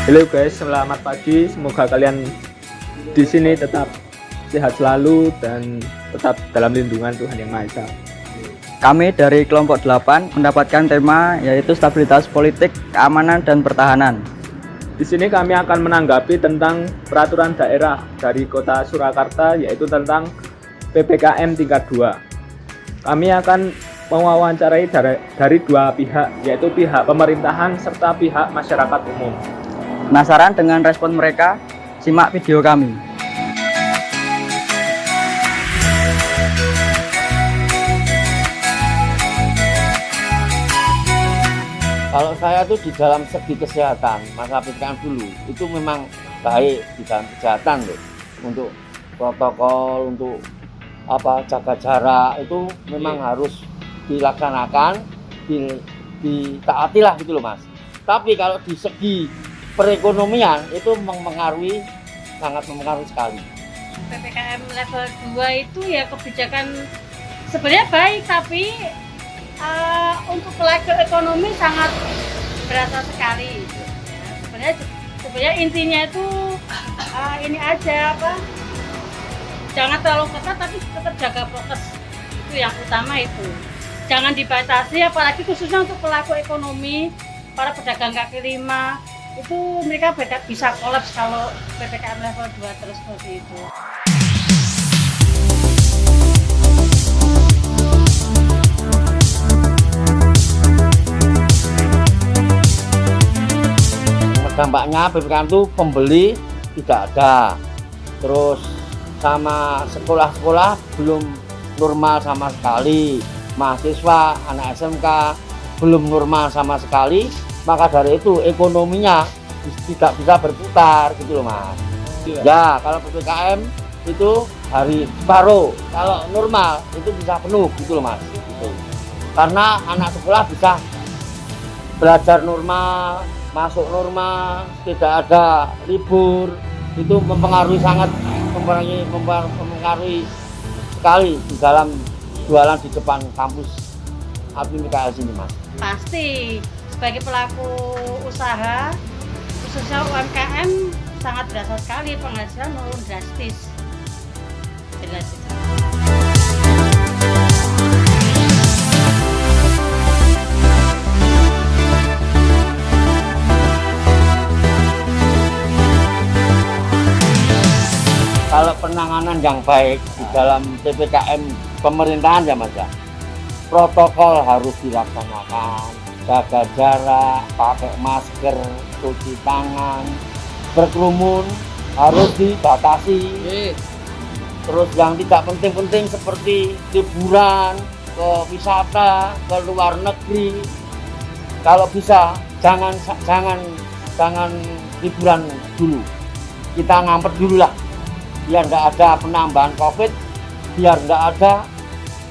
Halo guys, selamat pagi. Semoga kalian di sini tetap sehat selalu dan tetap dalam lindungan Tuhan Yang Maha Esa. Kami dari kelompok 8 mendapatkan tema yaitu stabilitas politik, keamanan, dan pertahanan. Di sini kami akan menanggapi tentang peraturan daerah dari Kota Surakarta yaitu tentang PPKM tingkat 2. Kami akan mewawancarai dari dua pihak, yaitu pihak pemerintahan serta pihak masyarakat umum. Penasaran dengan respon mereka? Simak video kami. Kalau saya tuh di dalam segi kesehatan, masa PPKM dulu itu memang baik di dalam kesehatan loh. Untuk protokol, untuk jaga jarak itu memang harus dilaksanakan, ditaatilah gitu loh Mas. Tapi kalau di segi perekonomian itu sangat mempengaruhi sekali. PPKM level 2 itu ya kebijakan sebenarnya baik, tapi untuk pelaku ekonomi sangat berasa sekali. Sebenarnya intinya itu ini aja jangan terlalu ketat tapi tetap jaga prokes, itu yang utama itu. Jangan dibatasi, apalagi khususnya untuk pelaku ekonomi, para pedagang kaki lima. Itu mereka bisa kolaps kalau PPKM level 2 terus seperti itu. Dampaknya PPKM itu pembeli tidak ada, terus sama sekolah-sekolah belum normal sama sekali, mahasiswa, anak SMK belum normal sama sekali. Maka dari itu ekonominya tidak bisa berputar gitu loh Mas. Ya kalau PPKM itu hari separuh, kalau normal itu bisa penuh gitu loh Mas. Gitu. Karena anak sekolah bisa belajar normal, masuk normal, tidak ada libur, itu mempengaruhi sekali di dalam jualan di depan kampus APMIKS ini Mas. Pasti sebagai pelaku usaha khususnya UMKM sangat berasa sekali, penghasilan menurun drastis. Jelas itu. Kalau penanganan yang baik di dalam PPKM pemerintahan ya Mas ya, protokol harus dilaksanakan, jaga jarak, pakai masker, cuci tangan, berkerumun harus dibatasi. Terus yang tidak penting-penting seperti liburan, ke wisata, ke luar negeri, kalau bisa jangan liburan dulu, kita ngampet dulu lah, biar nggak ada penambahan COVID, biar nggak ada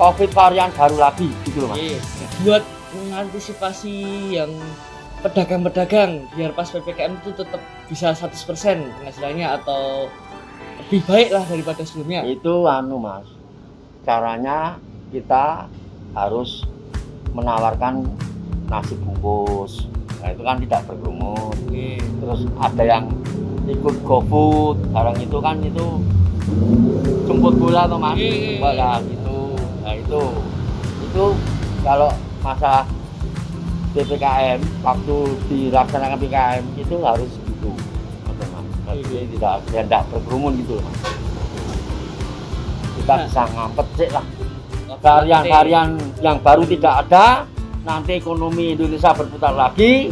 COVID varian baru lagi gitu loh Mas. Buat mengantisipasi yang pedagang-pedagang biar pas PPKM itu tetap bisa 100% penghasilannya atau lebih baik lah daripada sebelumnya. Itu Mas, caranya kita harus menawarkan nasi bungkus. Nah, itu kan tidak berkerumun. Terus ada yang ikut GoFood, barang itu kan itu jemput bola atau Mas, bola gitu. Nah itu kalau masa PPKM waktu dilaksanakan PPKM itu harus gitu, jadi tidak berkerumun gitu Mas. Kita bisa ngampet sih lah. Varian-varian yang baru tidak ada, nanti ekonomi Indonesia berputar lagi,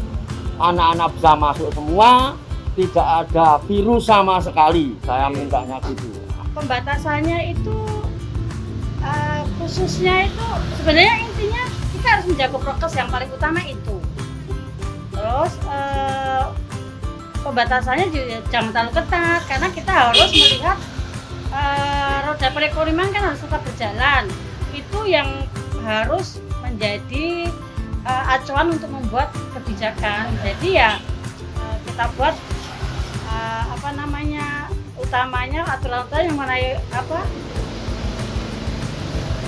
anak-anak bisa masuk semua, tidak ada virus sama sekali. Saya mintanya gitu. Pembatasannya itu khususnya itu sebenarnya intinya kita harus menjaga prokes, yang paling utama itu. Terus pembatasannya juga jangan terlalu ketat karena kita harus melihat roda perekonomian kan harus tetap berjalan. Itu yang harus menjadi acuan untuk membuat kebijakan. Jadi ya kita buat utamanya aturan-aturan yang mengenai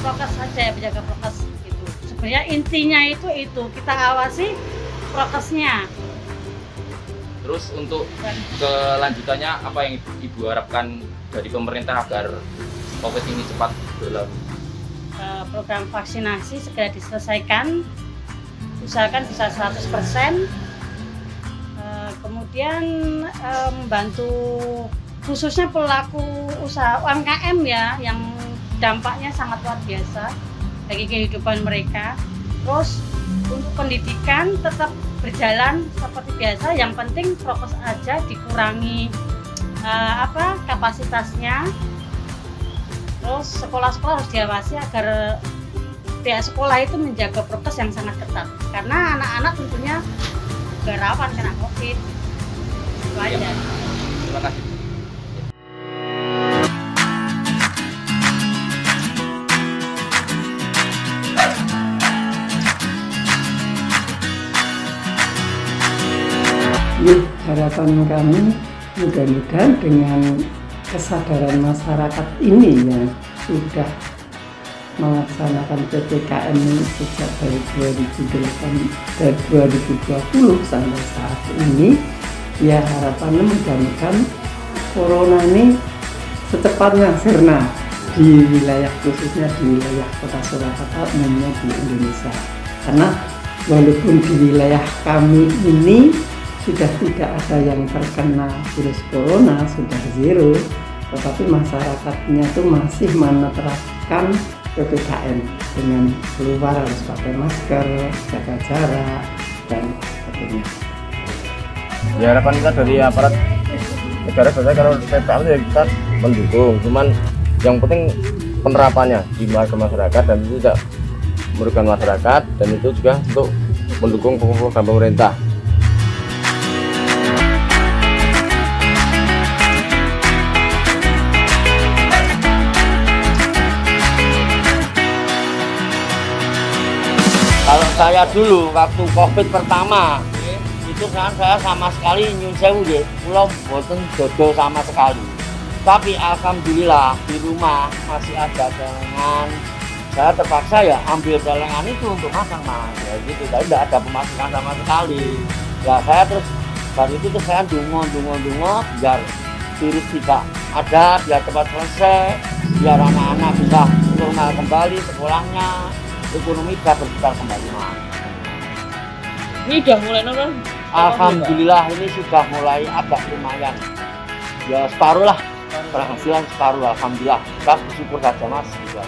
prokes saja, menjaga prokes gitu. Sebenarnya intinya itu kita awasi prokesnya. Terus untuk kelanjutannya apa yang Ibu harapkan dari pemerintah agar COVID ini cepat berlalu? Program vaksinasi segera diselesaikan, usahakan bisa 100%. Kemudian membantu khususnya pelaku usaha UMKM ya, yang dampaknya sangat luar biasa bagi kehidupan mereka. Terus untuk pendidikan tetap berjalan seperti biasa, yang penting prokes aja, dikurangi kapasitasnya. Terus sekolah-sekolah harus diawasi agar pihak sekolah itu menjaga prokes yang sangat ketat, karena anak-anak tentunya gak rawan kena COVID. Itu aja. Terima kasih. Harapan kami mudah-mudahan dengan kesadaran masyarakat ini yang sudah melaksanakan PPKM sejak dari 2020 sampai saat ini, ya harapannya mudah-mudahan corona ini secepatnya sirna di wilayah, khususnya di wilayah Kota Surakarta, umumnya di Indonesia. Karena walaupun di wilayah kami ini sudah tidak ada yang terkena virus corona, sudah zero, tetapi masyarakatnya itu masih menerapkan PPKM dengan keluar harus pakai masker, jaga jarak, dan sebagainya. Ya, harapan kita dari aparat negara sebenarnya kalau PPKM ya kita mendukung, cuman yang penting penerapannya di masyarakat, dan itu tidak merugikan masyarakat, dan itu juga untuk mendukung program pemerintah. Kalau saya dulu waktu COVID pertama itu kan saya sama sekali nyun sewu nggih, kula mboten dodo sama sekali. Tapi alhamdulillah di rumah masih ada celengan. Saya terpaksa ya ambil celengan itu untuk makan, Mas. Ya gitu, tapi tidak ada pemasukan sama sekali. Ya saya terus dari itu tuh saya dungo biar virus tidak ada, biar cepat selesai, biar anak-anak bisa normal kembali sekolahnya, ekonomi bisa berputar kembali, Mas. Ini udah mulai normal? Alhamdulillah ini sudah mulai agak lumayan. Ya separuh lah, penghasilan separuh, alhamdulillah. Kita bersyukur saja, Mas. Juga.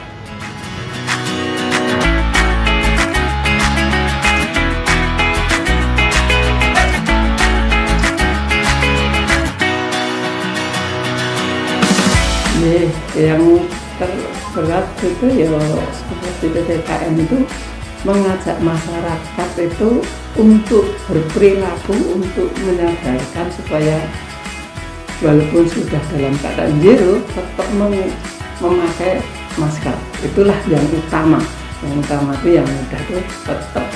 Yang terberat itu ya seperti PPKM itu mengajak masyarakat itu untuk berperilaku, untuk menyadarkan supaya walaupun sudah dalam keadaan zero tetap memakai masker. Itulah yang utama. Yang utama itu yang mudah itu tetap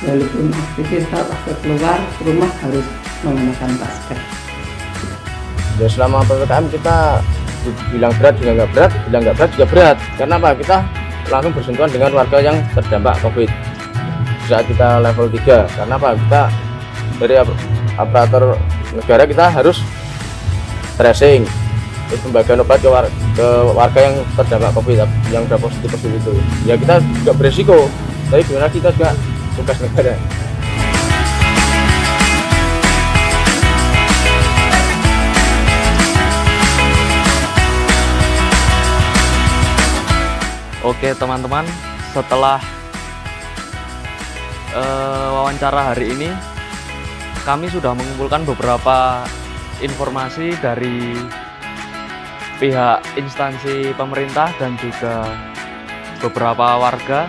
walaupun aktivitas atau keluar rumah harus menggunakan masker. Ya selama PPKM kita bilang berat juga nggak berat, bilang nggak berat juga berat. Karena apa? Kita langsung bersentuhan dengan warga yang terdampak COVID saat kita level 3. Karena apa? Kita dari operator negara kita harus tracing, terus pembagian obat ke warga yang terdampak COVID yang sudah positif itu. Ya kita juga beresiko, tapi gimana kita juga tugas negara. Oke teman-teman, setelah wawancara hari ini kami sudah mengumpulkan beberapa informasi dari pihak instansi pemerintah dan juga beberapa warga,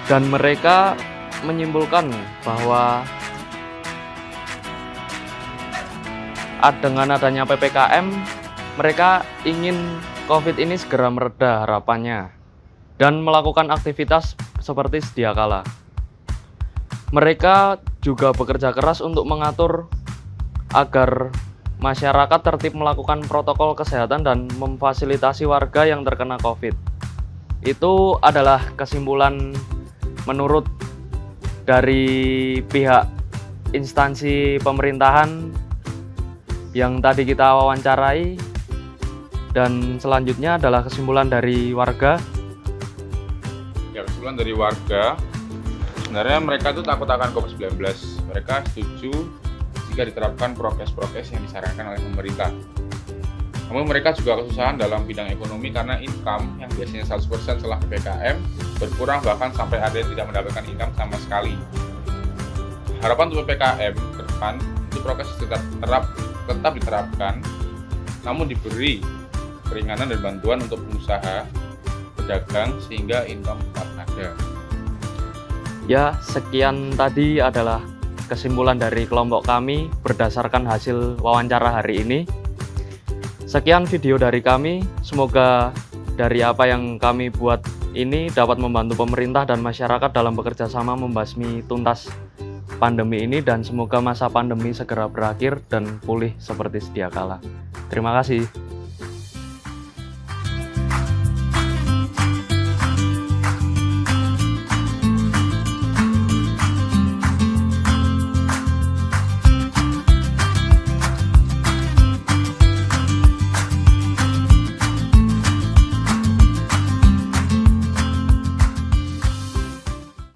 dan mereka menyimpulkan bahwa dengan adanya PPKM mereka ingin COVID ini segera mereda harapannya dan melakukan aktivitas seperti sedia kala. Mereka juga bekerja keras untuk mengatur agar masyarakat tertib melakukan protokol kesehatan dan memfasilitasi warga yang terkena COVID. Itu adalah kesimpulan menurut dari pihak instansi pemerintahan yang tadi kita wawancarai, dan selanjutnya adalah kesimpulan dari warga. Ya, kesimpulan dari warga, sebenarnya mereka itu takut akan COVID-19. Mereka setuju jika diterapkan prokes-prokes yang disarankan oleh pemerintah. Namun mereka juga kesusahan dalam bidang ekonomi karena income yang biasanya 100% setelah PPKM berkurang, bahkan sampai ada yang tidak mendapatkan income sama sekali. Harapan untuk PPKM ke depan itu prokes tetap diterapkan, namun diberi keringanan dan bantuan untuk pengusaha, pedagang, sehingga income tetap ada. Ya, sekian tadi adalah kesimpulan dari kelompok kami berdasarkan hasil wawancara hari ini. Sekian video dari kami, semoga dari apa yang kami buat ini dapat membantu pemerintah dan masyarakat dalam bekerja sama membasmi tuntas pandemi ini, dan semoga masa pandemi segera berakhir dan pulih seperti sedia kala. Terima kasih.